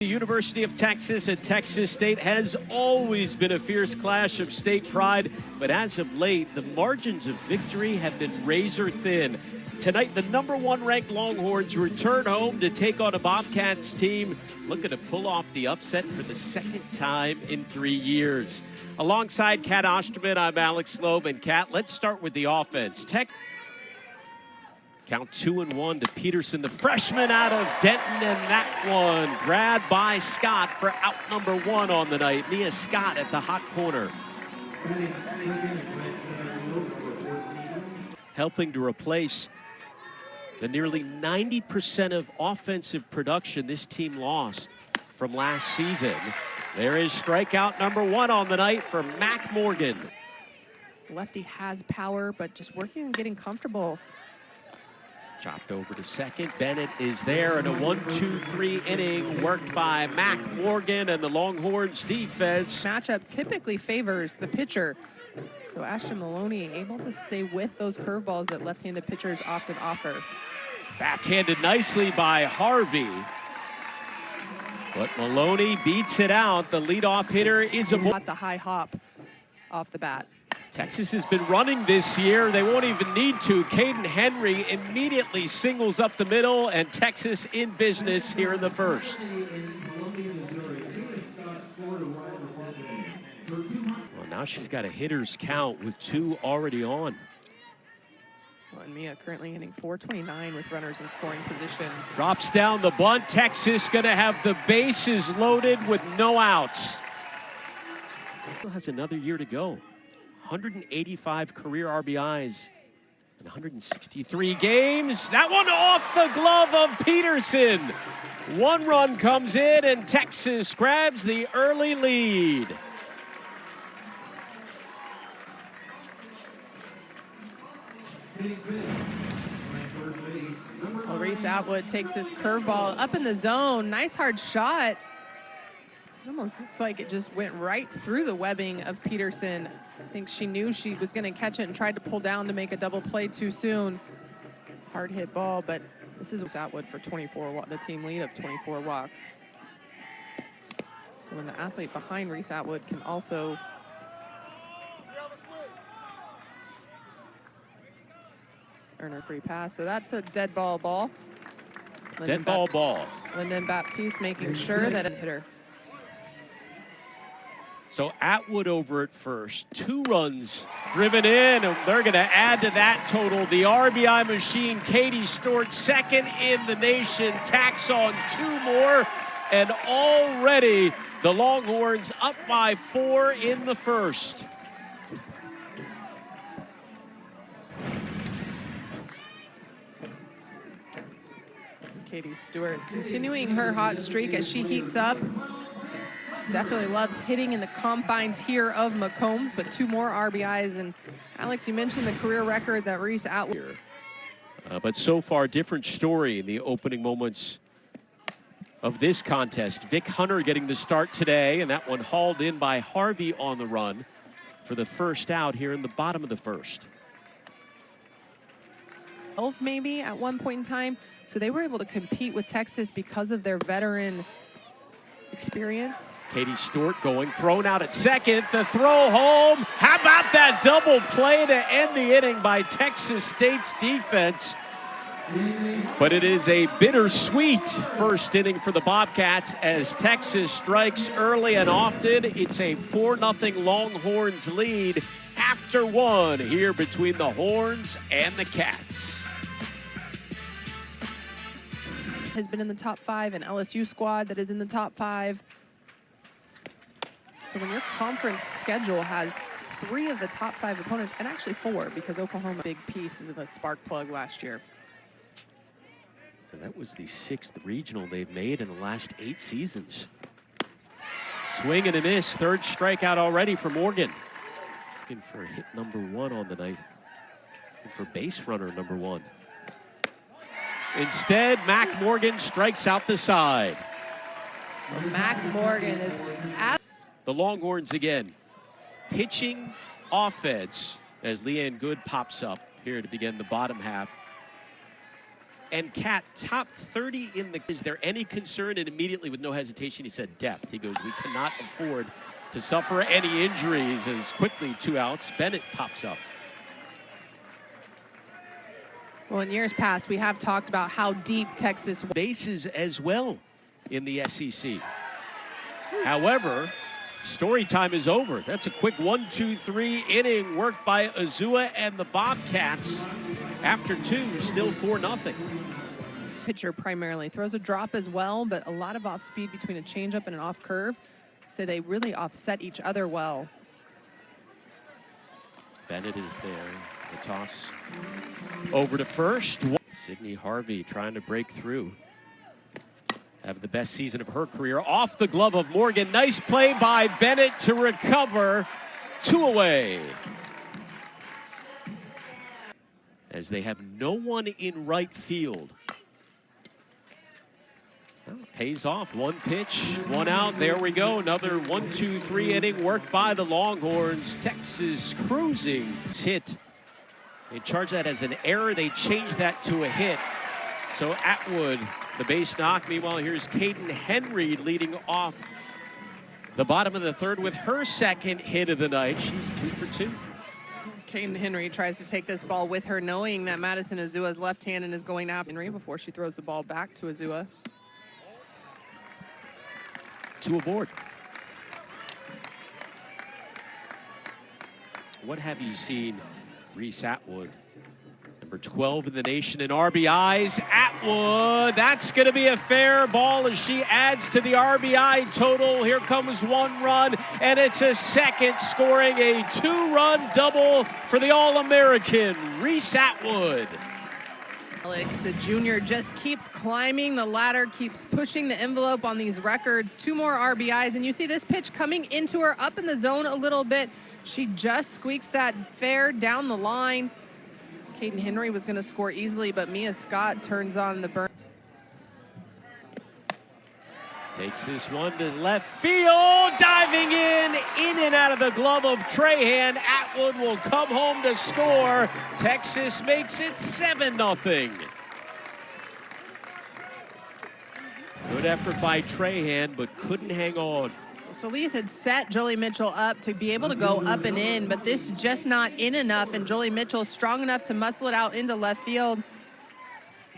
The University of Texas and Texas State has always been a fierce clash of state pride, but as of late, the margins of victory have been razor thin. Tonight, the #1 ranked Longhorns return home to take on a Bobcats team looking to pull off the upset for the second time in 3 years. Alongside Kat Osterman, I'm Alex Loeb. And Kat, let's start with the offense. Count 2-1 to Peterson, the freshman out of Denton, and that one grabbed by Scott for out #1 on the night. Nia Scott at the hot corner. Helping to replace the nearly 90% of offensive production this team lost from last season. There is strikeout #1 on the night for Mac Morgan. Lefty has power, but just working on getting comfortable. Chopped over to second. Bennett is there in a 1-2-3 inning worked by Mac Morgan, and the Longhorns defense. Matchup typically favors the pitcher. So Ashton Maloney able to stay with those curveballs that left-handed pitchers often offer. Backhanded nicely by Harvey. But Maloney beats it out. The leadoff hitter is Got the high hop off the bat. Texas has been running this year. They won't even need to. Caden Henry immediately singles up the middle, and Texas in business here in the first. Well, now she's got a hitter's count with 2 already on. Well, and Mia currently hitting .429 with runners in scoring position. Drops down the bunt. Texas going to have the bases loaded with no outs. Still has another year to go. 185 career RBIs in 163 games. That one off the glove of Peterson. 1 run comes in, and Texas grabs the early lead. Well, Reese Atwood takes this curveball up in the zone. Nice hard shot. It almost looks like it just went right through the webbing of Peterson. I think she knew she was going to catch it and tried to pull down to make a double play too soon. Hard hit ball, but this is Atwood for 24, the team lead of 24 walks. So when the athlete behind Reese Atwood can also earn a free pass. So that's a dead ball. Dead ball. Lyndon Baptiste making sure that it hit her. So Atwood over at first, 2 runs driven in, and they're going to add to that total. The RBI machine, Katie Stewart, second in the nation, tacks on 2 more, and already the Longhorns up by 4 in the first. Katie Stewart continuing her hot streak as she heats up. Definitely loves hitting in the confines here of McCombs, but 2 more RBIs. And Alex, you mentioned the career record that Reese Atwood. But so far, different story in the opening moments of this contest. Vic Hunter getting the start today, and that one hauled in by Harvey on the run for the first out here in the bottom of the first. 12 maybe at one point in time. So they were able to compete with Texas because of their veteran experience. Katie Stewart going, thrown out at second. The throw home. How about that double play to end the inning by Texas State's defense? But it is a bittersweet first inning for the Bobcats as Texas strikes early and often. It's a 4-0 Longhorns lead after 1 here between the Horns and the Cats. Has been in the top 5, and LSU squad that is in the top 5. So when your conference schedule has 3 of the top 5 opponents, and actually 4, because Oklahoma, big piece of a spark plug last year. And that was the 6th regional they've made in the last 8 seasons. Swing and a miss, 3rd strikeout already for Morgan. Looking for hit #1 on the night. Looking for base runner #1. Instead, Mac Morgan strikes out the side. Mac Morgan is at the Longhorns again. Pitching offense as Leanne Good pops up here to begin the bottom half And Kat, top 30 in the. Is there any concern? And immediately, with no hesitation, he said depth. He goes, we cannot afford to suffer any injuries. As quickly, 2 outs, Bennett pops up. Well, in years past, we have talked about how deep Texas was. Bases as well in the SEC. However, story time is over. That's a quick 1-2-3 inning work by Azua and the Bobcats. After 2, still 4-0. Pitcher primarily throws a drop as well, but a lot of off speed between a changeup and an off curve. So they really offset each other well. Bennett is there. The toss over to first. Sydney Harvey trying to break through. Have the best season of her career. Off the glove of Morgan. Nice play by Bennett to recover. 2 away. As they have no one in right field. Well, pays off. 1 pitch, 1 out. There we go. Another 1-2-3 inning worked by the Longhorns. Texas cruising. Hit. They charge that as an error. They change that to a hit. So Atwood, the base knock. Meanwhile, here's Caden Henry leading off the bottom of the 3rd with her 2nd hit of the night. She's 2 for 2. Caden Henry tries to take this ball with her, knowing that Madison Azua's left-handed is going to have Henry before she throws the ball back to Azua. 2 aboard. What have you seen, Reese Atwood? Number 12 in the nation in RBIs. Atwood, that's going to be a fair ball as she adds to the RBI total. Here comes 1 run, and it's a 2nd, scoring a 2-run double for the All-American, Reese Atwood. Alex, the junior, just keeps climbing the ladder, keeps pushing the envelope on these records. 2 more RBIs, and you see this pitch coming into her up in the zone a little bit. She just squeaks that fair down the line. Caden Henry was going to score easily, but Mia Scott turns on the burn. Takes this one to left field, diving in and out of the glove of Trahan. Atwood will come home to score. Texas makes it 7-0. Good effort by Trahan, but couldn't hang on. Solis had set Jolie Mitchell up to be able to go up and in, but this is just not in enough, and Jolie Mitchell strong enough to muscle it out into left field.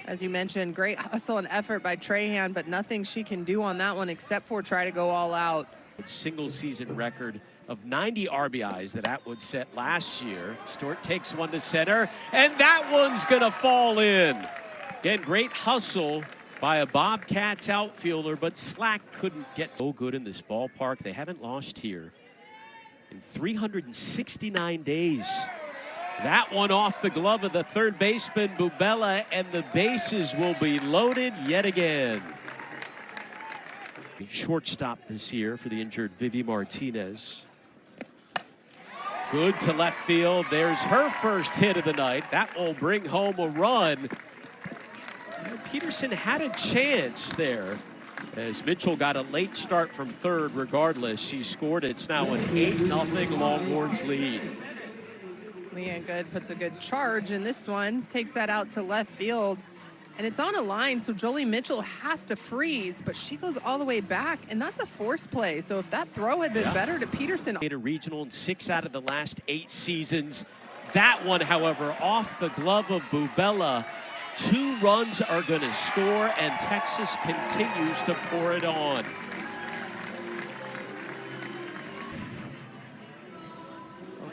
As you mentioned, great hustle and effort by Trahan, but nothing she can do on that one except for try to go all out. Single season record of 90 RBIs that Atwood set last year. Stewart takes one to center, and that one's gonna fall in. Again, great hustle by a Bobcats outfielder, but Slack couldn't get so good in this ballpark. They haven't lost here in 369 days. That one off the glove of the 3rd baseman, Bubella, and the bases will be loaded yet again. Shortstop this year for the injured Vivi Martinez. Good to left field. There's her first hit of the night. That will bring home a run. Peterson had a chance there as Mitchell got a late start from 3rd. Regardless, she scored. It's now an 8-0 Longhorns lead. Leanne Good puts a good charge in this one, takes that out to left field, and it's on a line, so Jolie Mitchell has to freeze, but she goes all the way back, and that's a force play. So if that throw had been better to Peterson. A regional in 6 out of the last 8 seasons. That one, however, off the glove of Bubella. 2 runs are going to score, and Texas continues to pour it on.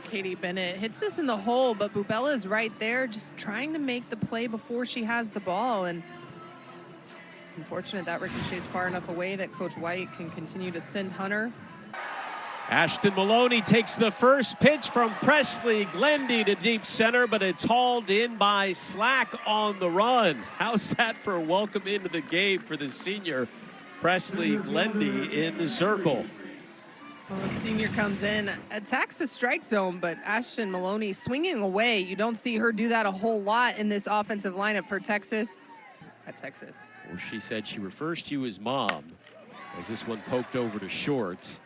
Katie Bennett hits this in the hole, but Bubella is right there just trying to make the play before she has the ball. And unfortunate that ricochets far enough away that Coach White can continue to send Hunter. Ashton Maloney takes the first pitch from Presley Glendy to deep center, but it's hauled in by Slack on the run. How's that for a welcome into the game for the senior Presley Glendy in the circle? Well, the senior comes in, attacks the strike zone, but Ashton Maloney swinging away. You don't see her do that a whole lot in this offensive lineup for Texas. Or she said she refers to you as mom, as this one poked over to short.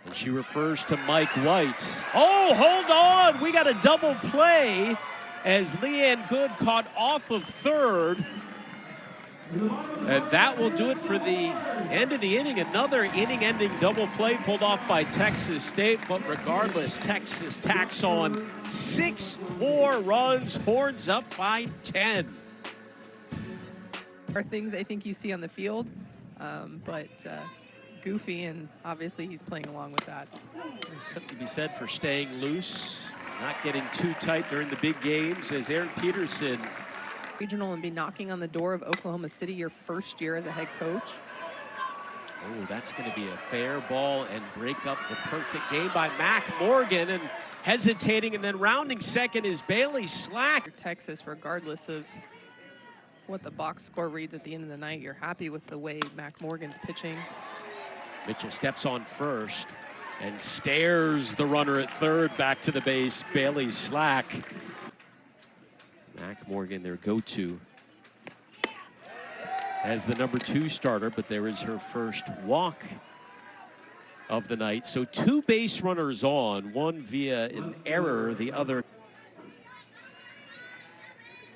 And she refers to Mike White. Oh, hold on. We got a double play as Leanne Good caught off of 3rd. And that will do it for the end of the inning. Another inning-ending double play pulled off by Texas State. But regardless, Texas tacks on 6 more runs, Horns up by 10. Are things I think you see on the field, but goofy, and obviously he's playing along with that. There's something to be said for staying loose, not getting too tight during the big games, as Aaron Peterson. Regional and be knocking on the door of Oklahoma City your first year as a head coach. Oh, that's going to be a fair ball and break up the perfect game by Mac Morgan, and hesitating and then rounding second is Bailey Slack. Texas, regardless of what the box score reads at the end of the night, you're happy with the way Mac Morgan's pitching. Mitchell steps on first and stares the runner at third back to the base. Bailey Slack. Mac Morgan, their go-to, as the number 2 starter, but there is her first walk of the night. So 2 base runners on, one via an error, the other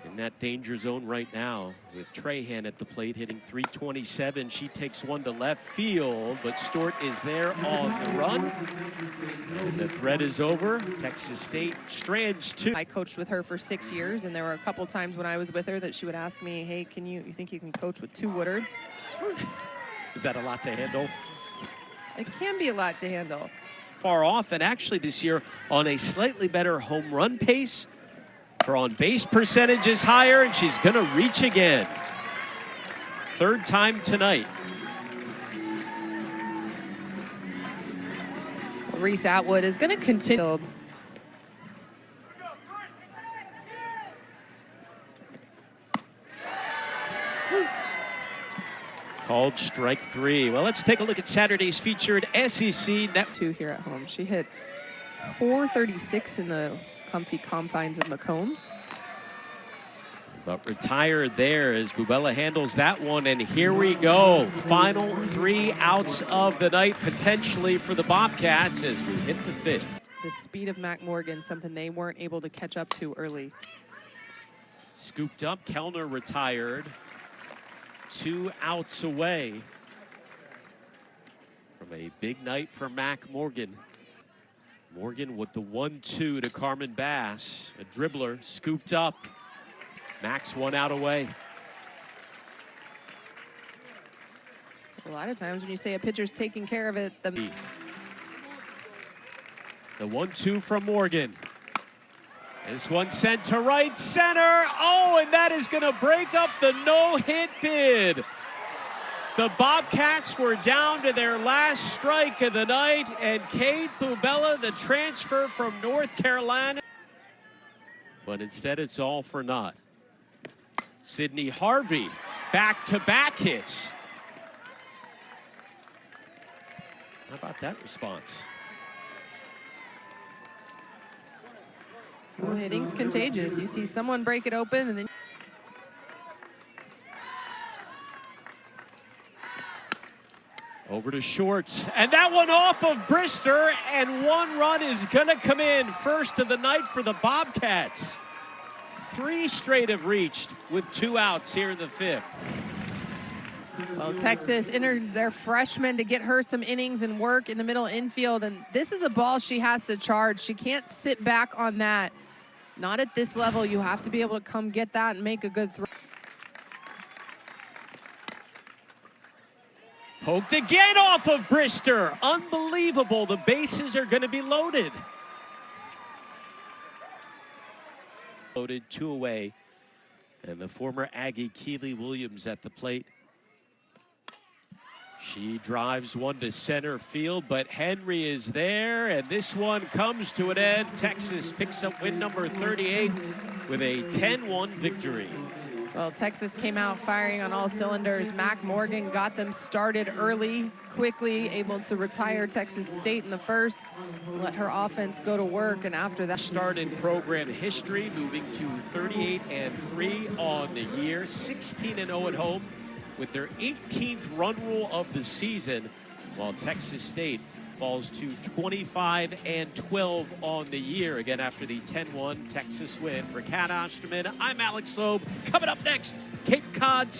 in that danger zone right now, with Trahan at the plate hitting .327. She takes one to left field, but Stewart is there on the run. And the threat is over. Texas State strands 2. I coached with her for 6 years, and there were a couple times when I was with her that she would ask me, hey, you think you can coach with 2 Woodards? Is that a lot to handle? It can be a lot to handle. Far off, and actually this year on a slightly better home run pace. Her on-base percentage is higher, and she's going to reach again. 3rd time tonight. Reese Atwood is going to continue. Called strike 3. Well, let's take a look at Saturday's featured SEC net. 2 here at home. She hits .436 in the comfy confines of McCombs. But retired there as Bubella handles that one, and here we go. Final 3 outs of the night, potentially for the Bobcats as we hit the 5th. The speed of Mac Morgan, something they weren't able to catch up to early. Scooped up, Kellner retired. 2 outs away from a big night for Mac Morgan. Morgan with the 1-2 to Carmen Bass. A dribbler scooped up. Mac's 1 out away. A lot of times when you say a pitcher's taking care of it, the 1-2 from Morgan. This one sent to right center. Oh, and that is going to break up the no-hit bid. The Bobcats were down to their last strike of the night, and Kate Bubella, the transfer from North Carolina. But instead, it's all for naught. Sydney Harvey, back-to-back hits. How about that response? Well, hitting's contagious. You see someone break it open, and then over to Shorts, and that one off of Brister, and 1 run is gonna come in. First of the night for the Bobcats. 3 straight have reached with 2 outs here in the 5th. well, Texas entered their freshman to get her some innings and work in the middle infield, and this is a ball she has to charge. She can't sit back on that. Not at this level. You have to be able to come get that and make a good throw. Poked again off of Brister. Unbelievable. The bases are going to be loaded. Loaded, 2 away. And the former Aggie Keely Williams at the plate. She drives one to center field, but Henry is there, and this one comes to an end. Texas picks up win number 38 with a 10-1 victory. Well, Texas came out firing on all cylinders. Mac Morgan got them started early, quickly, able to retire Texas State in the 1st, let her offense go to work, and after that. Start in program history, moving to 38-3 on the year, 16-0 at home with their 18th run rule of the season, while Texas State falls to 25-12 on the year, again after the 10-1 Texas win. For Kat Osterman, I'm Alex Loeb. Coming up next, Cape Cod